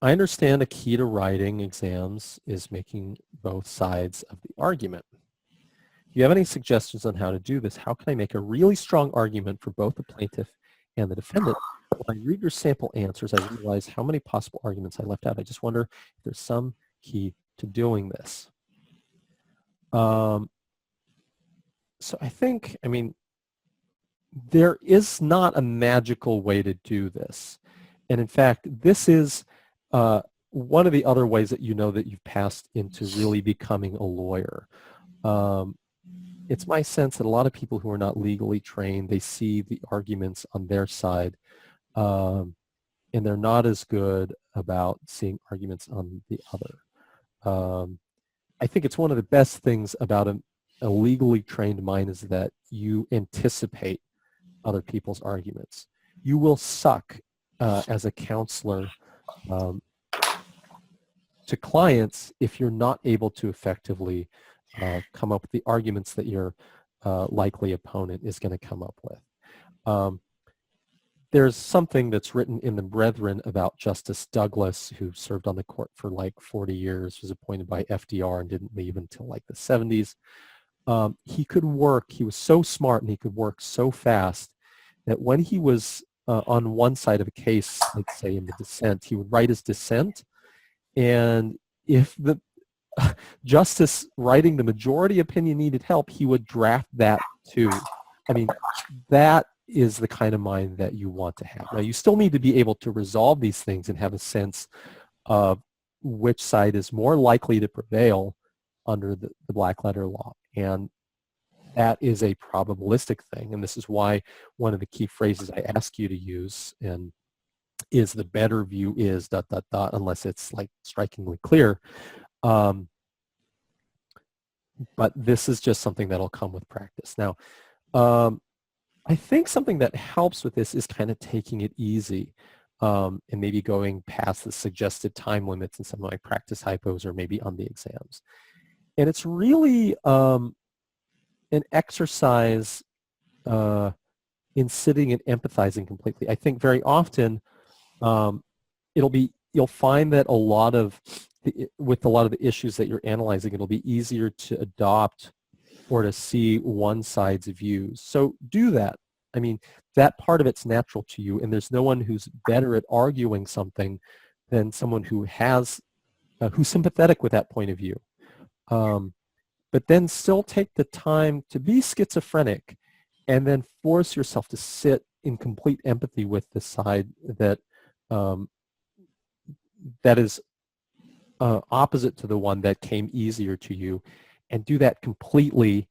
I understand a key to writing exams is making both sides of the argument. If you have any suggestions on how to do this, how can I make a really strong argument for both the plaintiff and the defendant? When I read your sample answers, I realize how many possible arguments I left out. I just wonder if there's some key to doing this. So I think, I mean, there is not a magical way to do this. And in fact, this is one of the other ways that you know that you've passed into really becoming a lawyer. It's my sense that a lot of people who are not legally trained, they see the arguments on their side, and they're not as good about seeing arguments on the other. I think it's one of the best things about a legally trained mind is that you anticipate other people's arguments. You will suck as a counselor to clients if you're not able to effectively come up with the arguments that your likely opponent is going to come up with. There's something that's written in the Brethren about Justice Douglas, who served on the court for like 40 years, was appointed by FDR and didn't leave until like the 70s. He could work, he was so smart and he could work so fast that when he was on one side of a case, let's say in the dissent, he would write his dissent, and if the justice writing the majority opinion needed help, he would draft that too. I mean, that is the kind of mind that you want to have. Now, you still need to be able to resolve these things and have a sense of which side is more likely to prevail under the black letter law. And that is a probabilistic thing. And this is why one of the key phrases I ask you to use and is the better view is ... unless it's like strikingly clear. But this is just something that'll come with practice. Now, I think something that helps with this is kind of taking it easy and maybe going past the suggested time limits in some of my practice hypos or maybe on the exams. And it's really an exercise in sitting and empathizing completely. I think very often you'll find that with a lot of the issues that you're analyzing, it'll be easier to adopt or to see one side's views. So do that. I mean, that part of it's natural to you, and there's no one who's better at arguing something than someone who's sympathetic with that point of view. But then still take the time to be schizophrenic and then force yourself to sit in complete empathy with the side that that is opposite to the one that came easier to you, and do that completely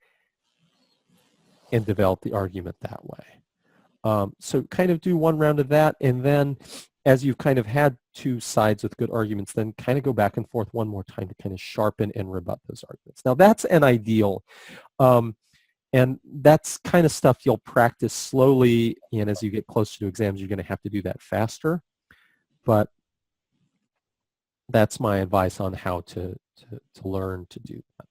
and develop the argument that way. So kind of do one round of that, and then as you've kind of had two sides with good arguments, then kind of go back and forth one more time to kind of sharpen and rebut those arguments. Now that's an ideal. And that's kind of stuff you'll practice slowly, and as you get closer to exams, you're going to have to do that faster. But that's my advice on how to learn to do that.